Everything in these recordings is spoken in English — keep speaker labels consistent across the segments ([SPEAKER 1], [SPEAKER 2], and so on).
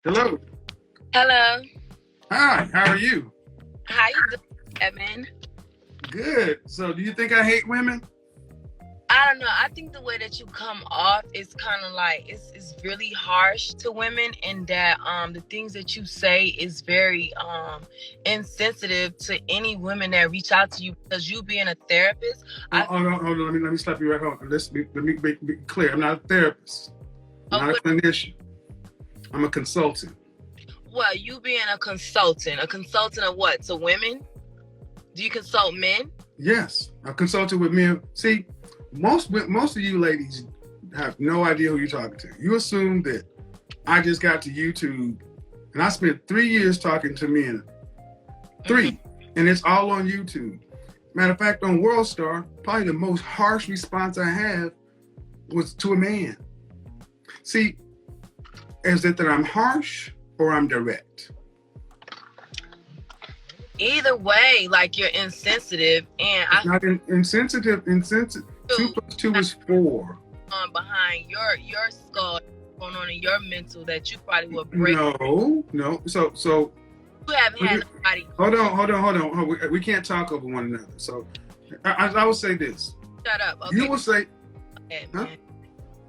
[SPEAKER 1] Hello.
[SPEAKER 2] Hello.
[SPEAKER 1] Hi, how are you?
[SPEAKER 2] How you doing, Evan?
[SPEAKER 1] Good. So, do you think I hate women?
[SPEAKER 2] I don't know. I think the way that you come off is kind of like it's really harsh to women, and that the things that you say is very insensitive to any women that reach out to you, because you being a therapist.
[SPEAKER 1] Hold on. Let me stop you right home. Let me be clear. I'm not a therapist. I'm not a clinician. I'm a consultant.
[SPEAKER 2] Well, you being a consultant of what? To women? Do you consult men?
[SPEAKER 1] Yes, I've consulted with men. See, most of you ladies have no idea who you're talking to. You assume that I just got to YouTube and I spent 3 years talking to men. 3, and it's all on YouTube. Matter of fact, on World Star, probably the most harsh response I have was to a man. See, is it that I'm harsh or I'm direct?
[SPEAKER 2] Either way, like, you're insensitive, and
[SPEAKER 1] It's not insensitive. 2 + 2 is 4.
[SPEAKER 2] Behind your skull, going on in your mental, that you probably will break.
[SPEAKER 1] No. So
[SPEAKER 2] you haven't had nobody.
[SPEAKER 1] Hold on. We can't talk over one another. So I will say this.
[SPEAKER 2] Shut up. Okay.
[SPEAKER 1] You will say.
[SPEAKER 2] Huh?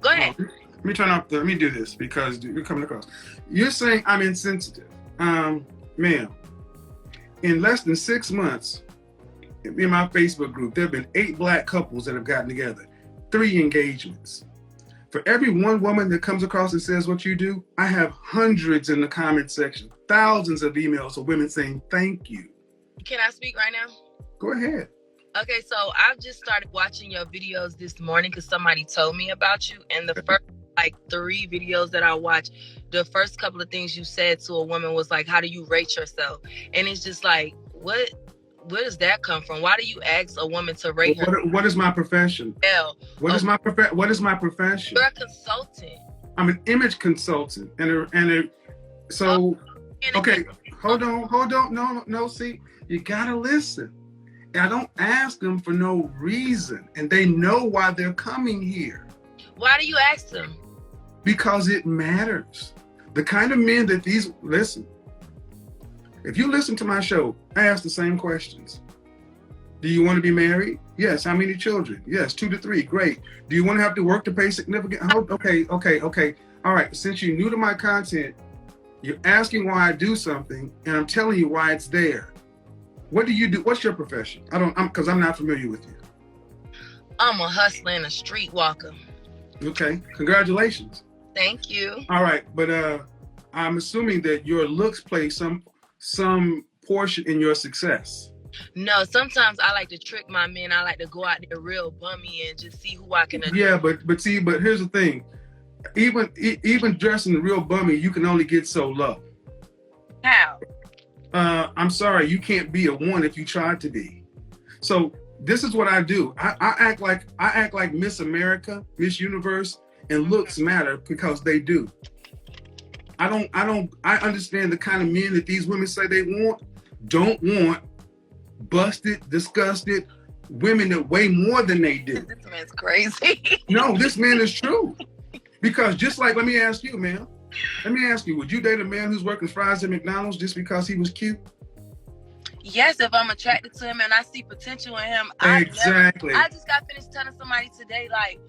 [SPEAKER 2] Go ahead.
[SPEAKER 1] Let me do this because you're coming across. You're saying I'm insensitive. Ma'am, in less than 6 months, in my Facebook group, there have been 8 black couples that have gotten together, 3 engagements. For every one woman that comes across and says what you do, I have hundreds in the comment section, thousands of emails of women saying thank you.
[SPEAKER 2] Can I speak right now?
[SPEAKER 1] Go ahead.
[SPEAKER 2] Okay, so I've just started watching your videos this morning because somebody told me about you. And the first 3 videos that I watched, the first couple of things you said to a woman was like, how do you rate yourself? And it's just like, where does that come from? Why do you ask a woman to rate her?
[SPEAKER 1] What is my profession? What is my profession?
[SPEAKER 2] You're a consultant.
[SPEAKER 1] I'm an image consultant, okay. Hold on. No. See, you gotta listen. I don't ask them for no reason, and they know why they're coming here.
[SPEAKER 2] Why do you ask them?
[SPEAKER 1] Because it matters. The kind of men that listen. If you listen to my show, I ask the same questions. Do you want to be married? Yes. How many children? Yes, 2 to 3. Great. Do you want to have to work to pay significant? Okay. All right. Since you're new to my content, you're asking why I do something, and I'm telling you why it's there. What do you do? What's your profession? Because I'm not familiar with you.
[SPEAKER 2] I'm a hustler and a street walker.
[SPEAKER 1] Okay. Congratulations.
[SPEAKER 2] Thank you.
[SPEAKER 1] All right, but I'm assuming that your looks play some portion in your success.
[SPEAKER 2] No, sometimes I like to trick my men. I like to go out there real bummy and just see who I can.
[SPEAKER 1] Yeah, but here's the thing. Even dressing real bummy, you can only get so low.
[SPEAKER 2] How?
[SPEAKER 1] I'm sorry, you can't be a 1 if you tried to be. So this is what I do. I act like Miss America, Miss Universe, and looks matter because they do. I understand the kind of men that these women say they don't want busted, disgusted women that weigh more than they do.
[SPEAKER 2] This man's crazy.
[SPEAKER 1] No, this man is true. Because just like, let me ask you, man. Would you date a man who's working fries at McDonald's just because he was cute?
[SPEAKER 2] Yes, if I'm attracted to him and I see potential in him.
[SPEAKER 1] Exactly.
[SPEAKER 2] I just got finished telling somebody today, like,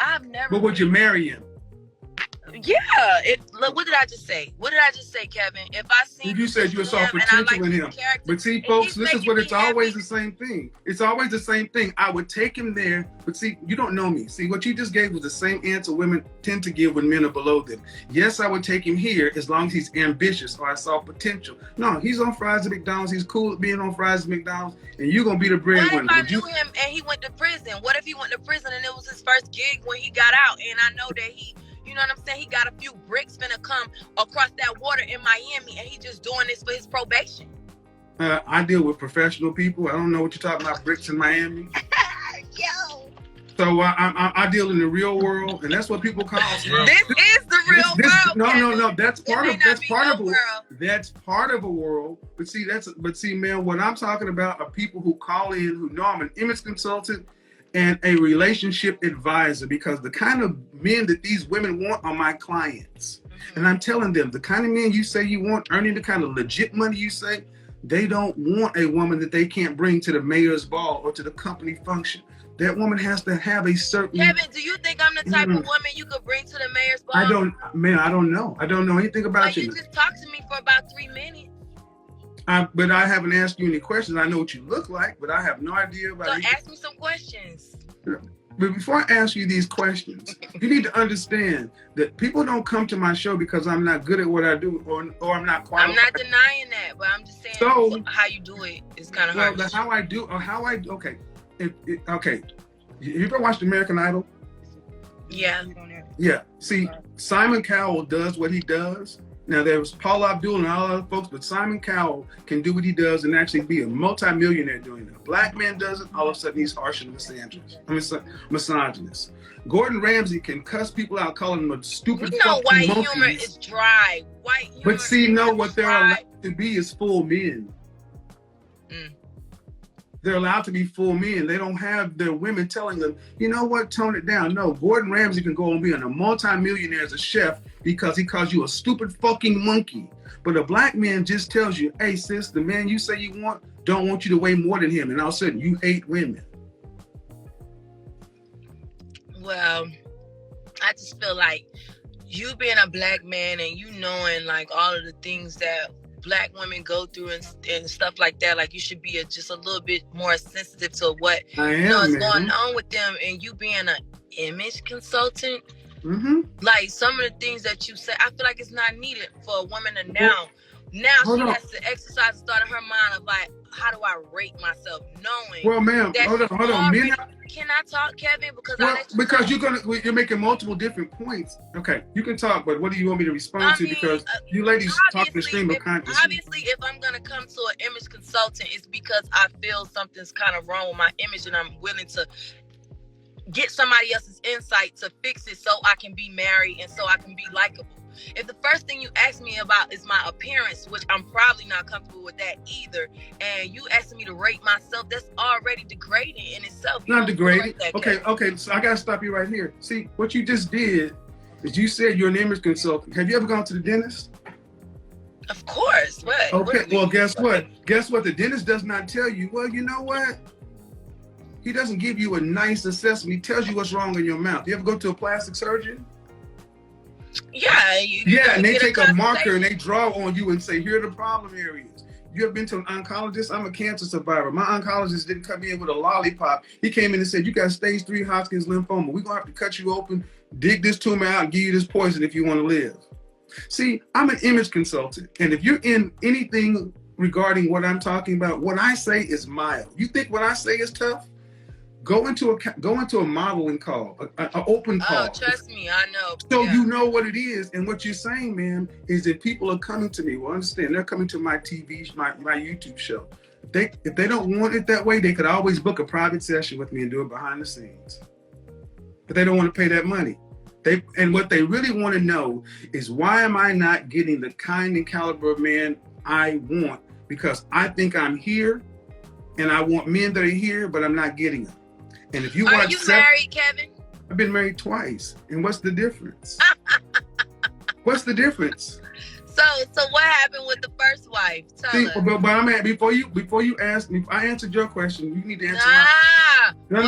[SPEAKER 2] I've never.
[SPEAKER 1] But would you marry him?
[SPEAKER 2] Yeah. Look, what did I just say? Kevin? If I see,
[SPEAKER 1] you said you saw potential in him. But see, folks, this is what it's always the same thing. It's always the same thing. I would take him there, but see, you don't know me. See, what you just gave was the same answer women tend to give when men are below them. Yes, I would take him here as long as he's ambitious or I saw potential. No, he's on fries at McDonald's. He's cool at being on fries at McDonald's, and you're gonna be the breadwinner.
[SPEAKER 2] What if I knew him and he went to prison? What if he went to prison and it was his first gig when he got out, and I know that he. You know what I'm saying? He got a few bricks finna come across that water in Miami, and he just doing this for his probation.
[SPEAKER 1] I deal with professional people. I don't know what you're talking about, bricks in Miami.
[SPEAKER 2] Yo.
[SPEAKER 1] So I deal in the real world, and that's what people call.
[SPEAKER 2] This is the real world.
[SPEAKER 1] No. That's part of a world. But see, man, what I'm talking about are people who call in who know I'm an image consultant and a relationship advisor, because the kind of men that these women want are my clients. And I'm telling them, the kind of men you say you want, earning the kind of legit money you say, they don't want a woman that they can't bring to the mayor's ball or to the company function. That woman has to have a certain...
[SPEAKER 2] Kevin, do you think I'm the type of woman you could bring to the mayor's ball?
[SPEAKER 1] I don't know. I don't know anything about you.
[SPEAKER 2] You just talked to me for about 3 minutes.
[SPEAKER 1] But I haven't asked you any questions. I know what you look like, but I have no idea about
[SPEAKER 2] So ask me some questions.
[SPEAKER 1] But before I ask you these questions, you need to understand that people don't come to my show because I'm not good at what I do or I'm not qualified.
[SPEAKER 2] I'm not denying that, but I'm just saying how you do it is kind of hard.
[SPEAKER 1] How I do, okay. Okay. You ever watched American Idol?
[SPEAKER 2] Yeah.
[SPEAKER 1] Yeah. See, Simon Cowell does what he does. Now, there's Paul Abdul and all other folks, but Simon Cowell can do what he does and actually be a multimillionaire doing it. A black man does it, all of a sudden he's harsh and misogynist. Gordon Ramsay can cuss people out, calling them a stupid
[SPEAKER 2] fucking white
[SPEAKER 1] monkeys.
[SPEAKER 2] Humor is dry. White humor
[SPEAKER 1] but see, what they're allowed to be is full men. They're allowed to be full men. They don't have their women telling them, you know what, tone it down. No, Gordon Ramsay can go and be a multi-millionaire as a chef because he calls you a stupid fucking monkey. But a black man just tells you, hey, sis, the man you say you want don't want you to weigh more than him. And all of a sudden, you hate women.
[SPEAKER 2] Well, I just feel like you being a black man and you knowing like all of the things that black women go through and stuff like that, like you should be just a little bit more sensitive to what is going on with them. And you being an image consultant, like some of the things that you say, I feel like it's not needed for a woman to now she has to exercise the thought in her mind of like, how do I rate myself, knowing
[SPEAKER 1] well, ma'am, hold on.
[SPEAKER 2] Can I talk, Kevin?
[SPEAKER 1] Because you're making multiple different points. Okay, you can talk, but what do you want me to respond to? Because you ladies talk the stream of consciousness.
[SPEAKER 2] Obviously, if I'm gonna come to an image consultant, it's because I feel something's kind of wrong with my image, and I'm willing to get somebody else's insight to fix it, so I can be married and so I can be likable. If the first thing you ask me about is my appearance, which I'm probably not comfortable with that either, and you asking me to rate myself, that's already degrading in itself.
[SPEAKER 1] Not degrading. Okay, so I gotta stop you right here. See, what you just did is you said you're an image consultant. Have you ever gone to the dentist?
[SPEAKER 2] Of course. What?
[SPEAKER 1] Okay, well, guess what? The dentist does not tell you, well, you know what? He doesn't give you a nice assessment. He tells you what's wrong in your mouth. You ever go to a plastic surgeon?
[SPEAKER 2] Yeah,
[SPEAKER 1] and they take a marker and they draw on you and say, here are the problem areas. You ever been to an oncologist? I'm a cancer survivor. My oncologist didn't come in with a lollipop. He came in and said, you got stage 3 Hodgkin's lymphoma. We're going to have to cut you open, dig this tumor out, and give you this poison if you want to live. See, I'm an image consultant. And if you're in anything regarding what I'm talking about, what I say is mild. You think what I say is tough? Go into a modeling call, an open call.
[SPEAKER 2] Oh, trust me, I know.
[SPEAKER 1] So you know what it is. And what you're saying, ma'am, is that people are coming to me. Well, understand, they're coming to my TV, my YouTube show. If they don't want it that way, they could always book a private session with me and do it behind the scenes. But they don't want to pay that money. And what they really want to know is, why am I not getting the kind and caliber of man I want? Because I think I'm here, and I want men that are here, but I'm not getting them. And if you
[SPEAKER 2] Are you married, Kevin?
[SPEAKER 1] I've been married twice. And what's the difference? What's the difference?
[SPEAKER 2] So what happened with the first wife? Tell us.
[SPEAKER 1] But I'm at, before you ask me, I answered your question. You need to answer
[SPEAKER 2] No.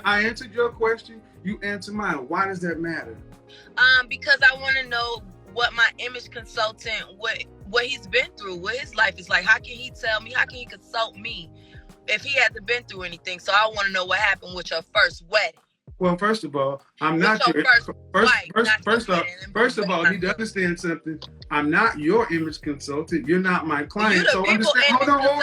[SPEAKER 1] I answered your question. You answer mine. Why does that matter?
[SPEAKER 2] Because I want to know what my image consultant, what he's been through, what his life is like. How can he tell me? How can he consult me if he hasn't been through anything? So I want to know what happened with your first wedding.
[SPEAKER 1] Well, first of all, I'm not your first of all, you need to understand something. I'm not your image consultant. You're not my client. So understand. Hold on, whoa.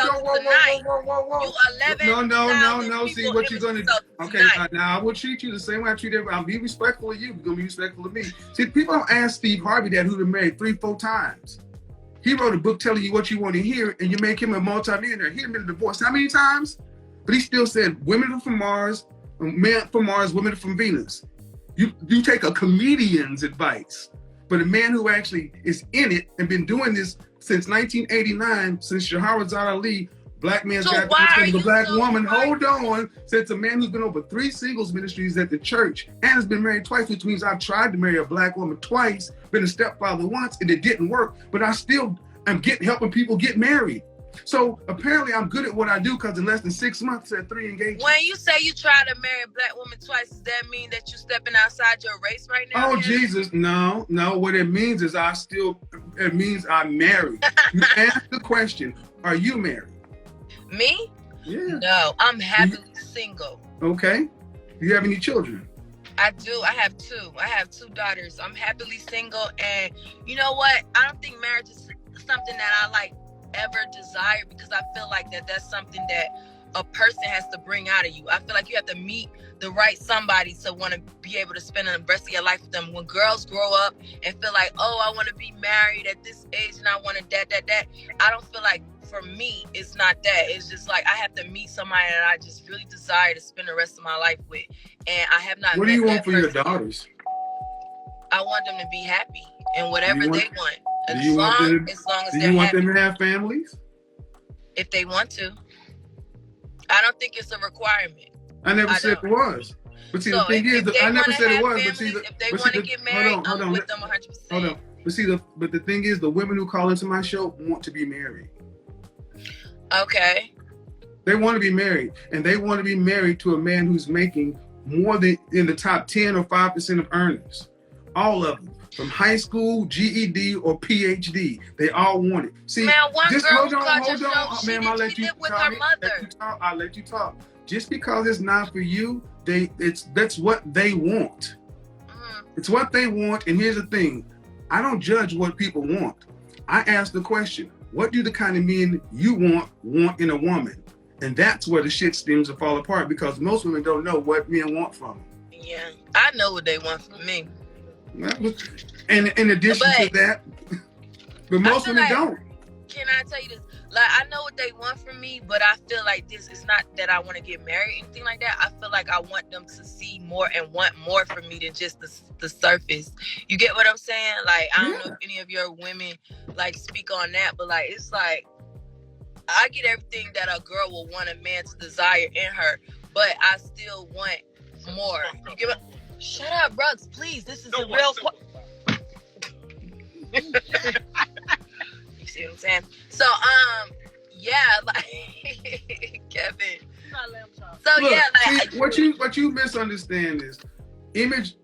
[SPEAKER 1] No. See what you're gonna do. Okay, now I will treat you the same way I treat everybody. I'll be respectful of you. You're gonna be respectful of me. See, people don't ask Steve Harvey that, who've been married 3-4 times. He wrote a book telling you what you want to hear, and you make him a multimillionaire. He had been divorced how many times? But he still said, women are from Mars, men from Mars, women are from Venus. You take a comedian's advice, but a man who actually is in it and been doing this since 1989, since Shahrazad Ali Black man's
[SPEAKER 2] So
[SPEAKER 1] got
[SPEAKER 2] why
[SPEAKER 1] to
[SPEAKER 2] are
[SPEAKER 1] the
[SPEAKER 2] you
[SPEAKER 1] black
[SPEAKER 2] so
[SPEAKER 1] woman.
[SPEAKER 2] hard?
[SPEAKER 1] Hold on. Says a man who's been over 3 singles ministries at the church and has been married twice, which means I've tried to marry a black woman twice, been a stepfather once, and it didn't work. But I still am helping people get married. So apparently I'm good at what I do because in less than 6 months I had 3 engagements.
[SPEAKER 2] When you say you try to marry a black woman twice, does that mean that you're stepping outside your race right now?
[SPEAKER 1] Oh, Jesus, no. What it means is it means I'm married. You ask the question, are you married?
[SPEAKER 2] Me?
[SPEAKER 1] Yeah.
[SPEAKER 2] No, I'm happily single.
[SPEAKER 1] Okay. Do you have any children?
[SPEAKER 2] I do. I have 2. I have 2 daughters. I'm happily single, and you know what? I don't think marriage is something that I ever desired, because I feel like that's something that a person has to bring out of you. I feel like you have to meet the right somebody to want to be able to spend the rest of your life with them. When girls grow up and feel like, oh, I want to be married at this age and I want to that, I don't feel like, for me, it's not that. It's just like I have to meet somebody that I just really desire to spend the rest of my life with. And I have not.
[SPEAKER 1] What do you want for your daughters?
[SPEAKER 2] I want them to be happy and whatever they want.
[SPEAKER 1] Do you want them to have families?
[SPEAKER 2] If they want to. I don't think it's a requirement.
[SPEAKER 1] I never said it was. But see, the thing is, I never said it was. But see,
[SPEAKER 2] if they want to get married, I'm with them 100%.
[SPEAKER 1] Hold on. But see, the thing is, the women who call into my show want to be married.
[SPEAKER 2] Okay.
[SPEAKER 1] They want to be married, and they want to be married to a man who's making more than in the top 10 or 5% of earners. All of them. From high school, GED, or PhD. They all want it. See,
[SPEAKER 2] man,
[SPEAKER 1] just hold on, ma'am, I'll let you
[SPEAKER 2] with her mother.
[SPEAKER 1] I'll let you talk. Just because it's not for you, that's what they want.
[SPEAKER 2] Mm-hmm.
[SPEAKER 1] It's what they want, and here's the thing. I don't judge what people want. I ask the question, what do the kind of men you want in a woman? And that's where the shit stems to fall apart, because most women don't know what men want from them.
[SPEAKER 2] Yeah, I know what they want from me.
[SPEAKER 1] And in addition to that, but most women don't.
[SPEAKER 2] Can I tell you this? Like, I know what they want from me, but I feel like this is not that I want to get married, anything like that. I feel like I want them to see more and want more from me than just the surface. You get what I'm saying? Like, I don't know if any of your women speak on that, but it's like I get everything that a girl will want a man to desire in her, but I still want more. You get what? Shut up, Ruggs, please. This is a real. You see what I'm saying? So, Kevin. So
[SPEAKER 1] look,
[SPEAKER 2] yeah,
[SPEAKER 1] see, what you misunderstand is image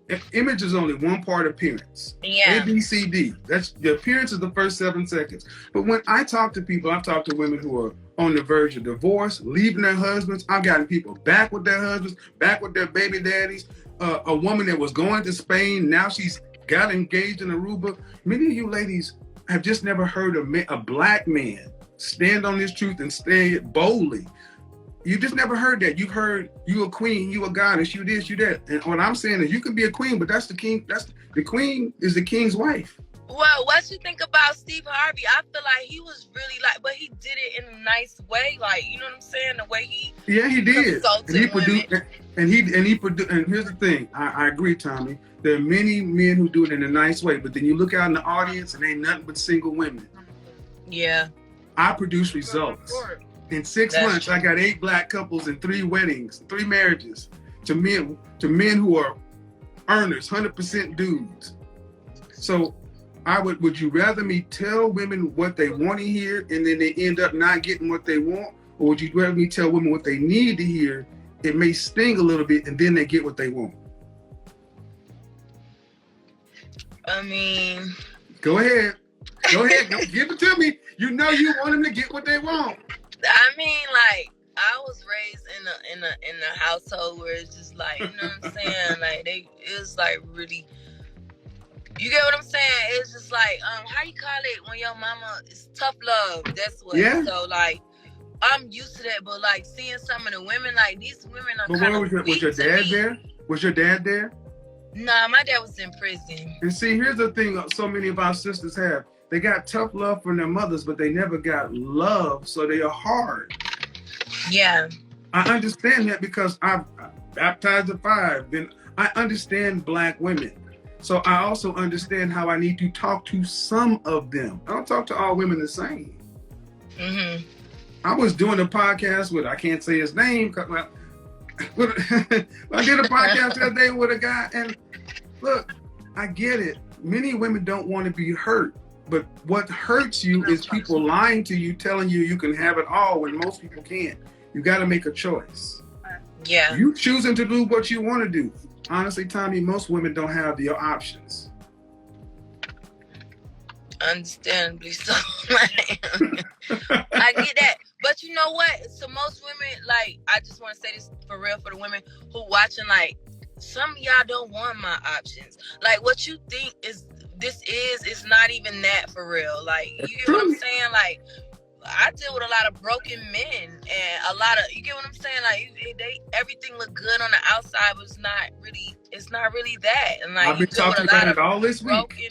[SPEAKER 1] is only one part of appearance.
[SPEAKER 2] Yeah.
[SPEAKER 1] A, B, C, D. That's the appearance is the first 7 seconds. But when I talk to people, I've talked to women who are on the verge of divorce, leaving their husbands. I've gotten people back with their husbands, back with their baby daddies. A woman that was going to Spain, now she's got engaged in Aruba. Many of you ladies have just never heard a black man stand on his truth and say it boldly. You just never heard that. You've heard you a queen, you a goddess, you this, you that. And what I'm saying is you can be a queen, but that's the king. The queen is the king's wife.
[SPEAKER 2] Well, what you think about Steve Harvey? I feel like he was really but he did it in a nice way. You know what I'm saying? The way he
[SPEAKER 1] he did.
[SPEAKER 2] And
[SPEAKER 1] he produced, and here's the thing. I agree, Tommy. There are many men who do it in a nice way, but then you look out in the audience and ain't nothing but single women.
[SPEAKER 2] Yeah.
[SPEAKER 1] I produce results. In 6 months, I got 8 black couples and 3 weddings, 3 marriages to men who are earners, 100% dudes. So would you rather me tell women what they want to hear and then they end up not getting what they want? Or would you rather me tell women what they need to hear? It may sting a little bit and then they get what they want.
[SPEAKER 2] I mean,
[SPEAKER 1] go ahead. Don't give it to me. You know you want them to get what they want.
[SPEAKER 2] I mean, I was raised in a household where it's just you know what I'm saying? It's really, you get what I'm saying? It's just how you call it when your mama is tough love. That's what. Yeah. So I'm used to that, but seeing some of the women, these women are kind of weak.
[SPEAKER 1] Was your dad there? Was your dad there?
[SPEAKER 2] Nah, my dad was in prison.
[SPEAKER 1] And see, here's the thing so many of our sisters have. They got tough love from their mothers, but they never got love, so they are hard.
[SPEAKER 2] Yeah.
[SPEAKER 1] I understand that because I've baptized at 5. Then I understand black women. So I also understand how I need to talk to some of them. I don't talk to all women the same.
[SPEAKER 2] Mm-hmm.
[SPEAKER 1] I was doing a podcast with, I can't say his name, well, I did a podcast the other day with a guy, and look, I get it. Many women don't want to be hurt, but what hurts you is people lying to you, telling you you can have it all when most people can't. You got to make a choice.
[SPEAKER 2] Yeah.
[SPEAKER 1] You choosing to do what you want to do. Honestly, Tommy, most women don't have the options.
[SPEAKER 2] Understandably so. I get that. But you know what? So most women, like, I just want to say this for real for the women who watching, like, some of y'all don't want my options. Like, what you think is not even that for real. Like, you get what I'm saying? Like, I deal with a lot of broken men and a lot of, you get what I'm saying? Like, everything look good on the outside, but it's not really that. And like,
[SPEAKER 1] I've been talking about it all this week.
[SPEAKER 2] Broken,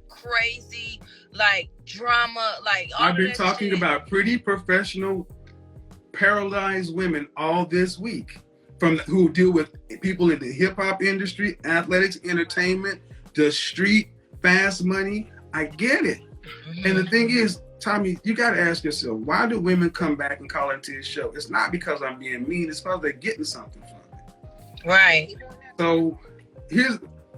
[SPEAKER 2] crazy, like drama, like all
[SPEAKER 1] I've been talking about pretty professional paralyzed women all this week, who deal with people in the hip hop industry, athletics, entertainment, the street, fast money. I get it. Mm-hmm. And the thing is, Tommy, you got to ask yourself, why do women come back and call into this show? It's not because I'm being mean. It's because they're getting something from it.
[SPEAKER 2] Right.
[SPEAKER 1] So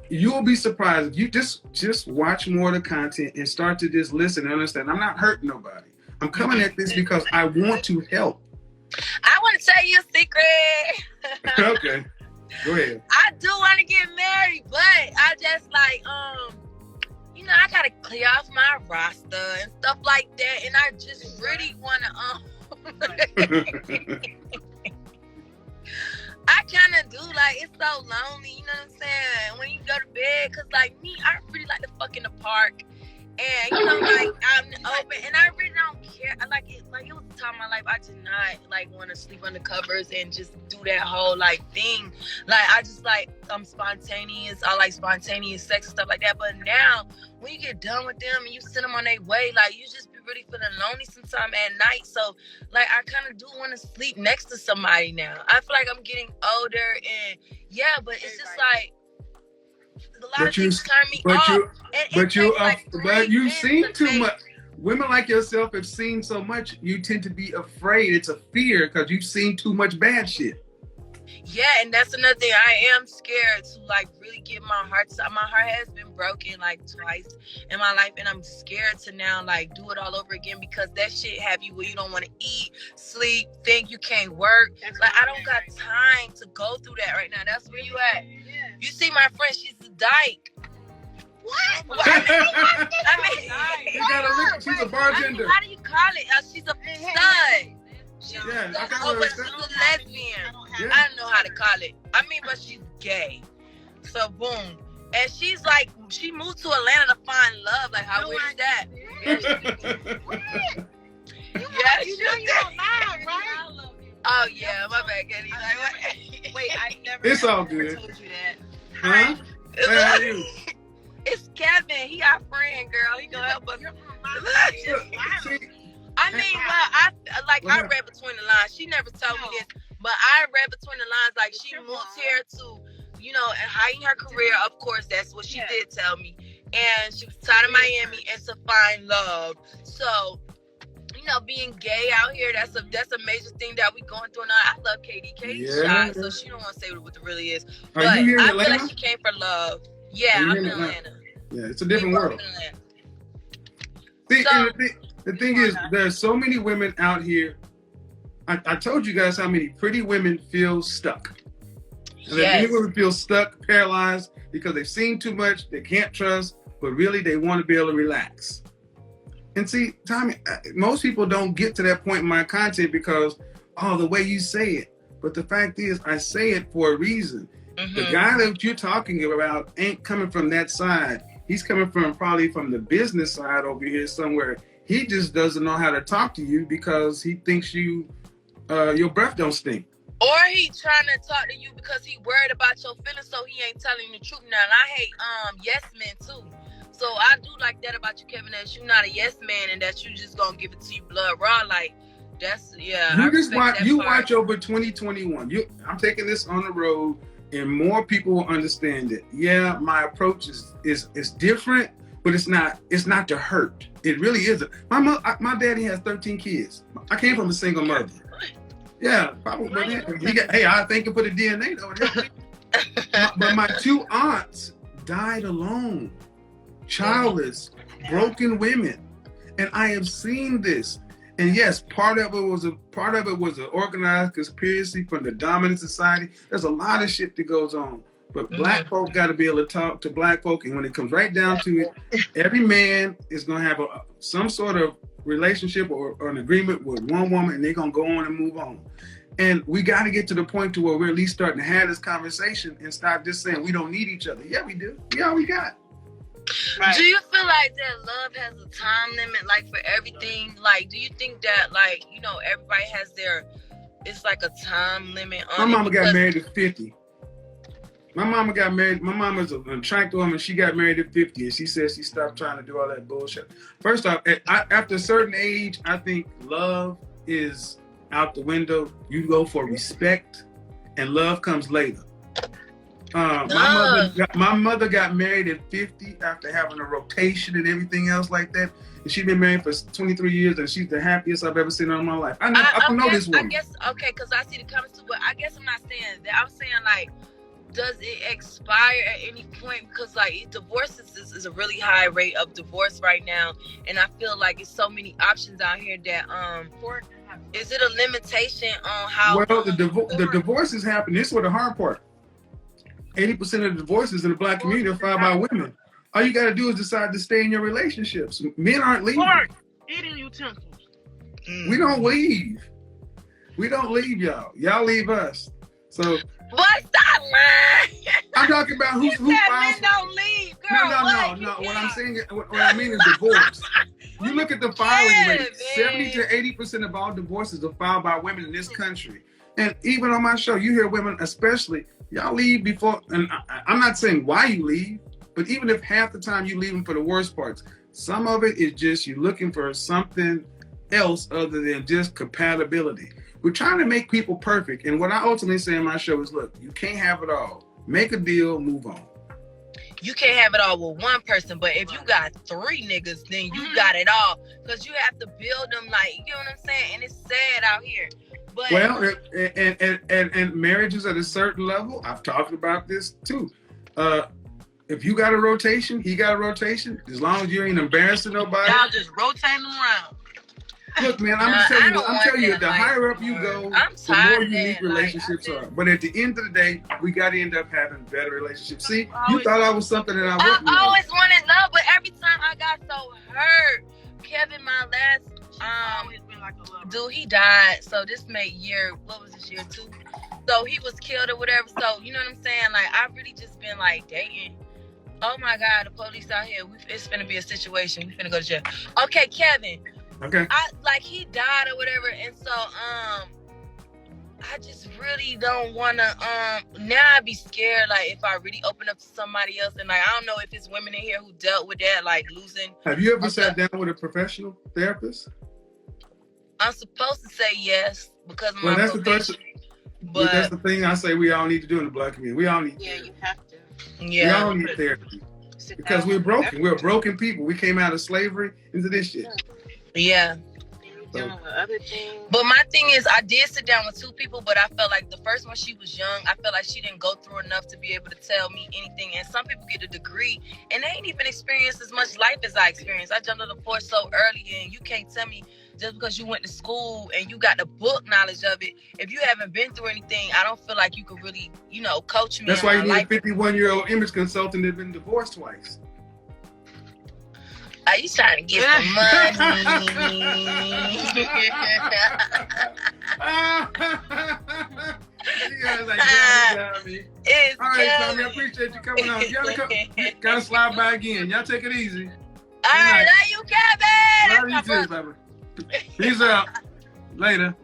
[SPEAKER 1] you'll be surprised if you just watch more of the content and start to just listen and understand. I'm not hurting nobody. I'm coming at this because I want to help.
[SPEAKER 2] I want to tell you a secret.
[SPEAKER 1] Okay, go ahead.
[SPEAKER 2] I do want to get married, but I just like, I gotta clear off my roster and stuff like that, and I just really want to, I kind of do, like, it's so lonely, you know what I'm saying, when you go to bed, because, like, me, I really like to fuck in the park, and, like, I'm open, and I really don't care, it was a time in my life, I did not, like, want to sleep under covers and just do that whole, like, thing, like, I just, like, I'm spontaneous, I like spontaneous sex and stuff like that, but now, when you get done with them and you send them on their way, like, you just be really feeling lonely sometime at night, so, like, I kind of do want to sleep next to somebody now. I feel like I'm getting older, and, yeah, but it's just, like, a lot of things turn me off.
[SPEAKER 1] But you've seen too much. Women like yourself have seen so much, you tend to be afraid. It's a fear because you've seen too much bad shit.
[SPEAKER 2] Yeah, and that's another thing. I am scared to, like, really get my heart. My heart has been broken, like, twice in my life, and I'm scared to now, like, do it all over again because that shit have you where you don't want to eat, sleep, think you can't work. Like, I don't got time to go through that right now. That's where you at. You see my friend, she's a dyke. What? I mean,
[SPEAKER 1] she's a bartender.
[SPEAKER 2] How do you call it? She's a stud. She's a lesbian.
[SPEAKER 1] Yeah.
[SPEAKER 2] I don't know how to call it. I mean, but she's gay. So boom. And she's like, she moved to Atlanta to find love. Like, how weird is that? Yeah,
[SPEAKER 3] you know you don't lie, right?
[SPEAKER 2] Oh yeah, my bad, Katie. Like,
[SPEAKER 3] wait, I never.
[SPEAKER 1] It's all good.
[SPEAKER 3] Told you that.
[SPEAKER 1] Huh? Hey, how are you?
[SPEAKER 2] It's Kevin. He our friend, girl. He gonna help us. I mean, well, I read between the lines. She never told me this, but I read between the lines. Like, she moved here to, heighten her career. Of course, that's what she did tell me. And she was tired of Miami and to find love. So, being gay out here, that's a major thing that we going through now. I love Katie. Katie's shy, so she don't want to say what it really is. But I feel like she came for love. Yeah, I'm in Atlanta.
[SPEAKER 1] Yeah, it's a different world. See, the thing is, there's so many women out here. I told you guys how many pretty women feel stuck. And many women feel stuck, paralyzed, because they've seen too much, they can't trust, but really they want to be able to relax. And see, Tommy, most people don't get to that point in my content because, the way you say it. But the fact is, I say it for a reason. Mm-hmm. The guy that you're talking about ain't coming from that side. He's coming probably from the business side over here somewhere. He just doesn't know how to talk to you because he thinks your breath don't stink.
[SPEAKER 2] Or he trying to talk to you because he worried about your feelings, so he ain't telling you the truth. Now, and I hate yes men too. So I do like that about you, Kevin, that you're not a yes man and that you just gonna give it to you blood raw. Like, that's, yeah.
[SPEAKER 1] You watch over 2021. I'm taking this on the road, and more people will understand it. Yeah, my approach is different, but it's not to hurt. It really isn't. My daddy has 13 kids. I came from a single mother. Yeah, probably. I thank you for the DNA though. But my 2 aunts died alone, childless, broken women, and I have seen this. And yes, part of it was an organized conspiracy from the dominant society. There's a lot of shit that goes on. But black folk got to be able to talk to black folk, and when it comes right down to it, every man is gonna have some sort of relationship or an agreement with one woman, and they're gonna go on and move on. And we got to get to the point to where we're at least starting to have this conversation and stop just saying we don't need each other. Yeah, we do. We all we got.
[SPEAKER 2] Right. Do you feel like that love has a time limit, like for everything? Like, do you think that, like, you know, everybody has it's like a time limit on
[SPEAKER 1] My mama got married at 50. My mama got married. My mama's an attractive woman. She got married at 50, and she said she stopped trying to do all that bullshit. First off, after a certain age, I think love is out the window. You go for respect, and love comes later. My mother got married at 50 after having a rotation and everything else like that. And she's been married for 23 years, and she's the happiest I've ever seen her in my life. I know this woman.
[SPEAKER 2] I guess, okay, because I see the comments too, but I guess I'm not saying that. I'm saying, like, does it expire at any point? Because, like, divorces is a really high rate of divorce right now. And I feel like it's so many options out here that, is it a limitation on how?
[SPEAKER 1] Well, the divorces happen. This is what the hard part. 80% of the divorces in the black community are filed by women. All you got to do is decide to stay in your relationships. Men aren't leaving.
[SPEAKER 3] Eating utensils.
[SPEAKER 1] We don't leave. We don't leave y'all. Y'all leave us. So.
[SPEAKER 2] What's that line?
[SPEAKER 1] I'm talking about who
[SPEAKER 2] men
[SPEAKER 1] files.
[SPEAKER 2] Don't leave, girl.
[SPEAKER 1] No. What I'm saying, what I mean is divorce. You look at the filing rate. 70 to 80% of all divorces are filed by women in this country. And even on my show, you hear women, especially, y'all leave before. And I'm not saying why you leave, but even if half the time you leaving for the worst parts, some of it is just you looking for something else other than just compatibility. We're trying to make people perfect. And what I ultimately say in my show is, look, you can't have it all. Make a deal, move on.
[SPEAKER 2] You can't have it all with one person, but if you got 3 niggas, then you got it all. Because you have to build them, like, you know what I'm saying? And it's sad out here. But
[SPEAKER 1] well, and marriages at a certain level, I've talked about this too. If you got a rotation, he got a rotation, as long as you ain't embarrassing nobody.
[SPEAKER 3] Y'all just rotating them around.
[SPEAKER 1] Look, man, I'm telling you, the higher up you go, the more unique relationships are. But at the end of the day, we got to end up having better relationships. See, you thought I was something that I wasn't.
[SPEAKER 2] I always wanted love, but every time I got so hurt. Kevin, my last dude, he died. So this made year 2? So he was killed or whatever. So you know what I'm saying? Like, I've really just been like dating. Oh my God, the police out here. It's finna be a situation. We finna go to jail. Okay, Kevin.
[SPEAKER 1] Okay.
[SPEAKER 2] He died or whatever, and so I just really don't wanna now I'd be scared, like, if I really open up to somebody else, and like I don't know if it's women in here who dealt with that, like losing.
[SPEAKER 1] Have you ever sat down with a professional therapist? I'm
[SPEAKER 2] supposed to say yes because of my profession.
[SPEAKER 1] But that's the thing I say we all need to do in the black community. We all need
[SPEAKER 3] you have to.
[SPEAKER 1] Yeah. We all need therapy. Because we're broken. We're broken people. We came out of slavery into this shit.
[SPEAKER 2] Yeah.
[SPEAKER 3] Dealing with other things.
[SPEAKER 2] But my thing is, I did sit down with 2 people, but I felt like the first one, she was young. I felt like she didn't go through enough to be able to tell me anything. And some people get a degree and they ain't even experienced as much life as I experienced. I jumped on the force so early, and you can't tell me just because you went to school and you got the book knowledge of it. If you haven't been through anything, I don't feel like you could really, coach me.
[SPEAKER 1] That's why you need a 51-year-old image consultant that's been divorced twice.
[SPEAKER 2] Are you trying to get some money?
[SPEAKER 1] All right, Tommy, I appreciate you coming on. Y'all gotta slide by again. Y'all take it easy.
[SPEAKER 2] All right, love you, Kevin.
[SPEAKER 1] Love you too, baby. Peace out. Later.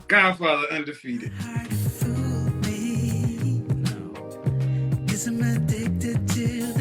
[SPEAKER 1] Godfather undefeated. I'm addicted to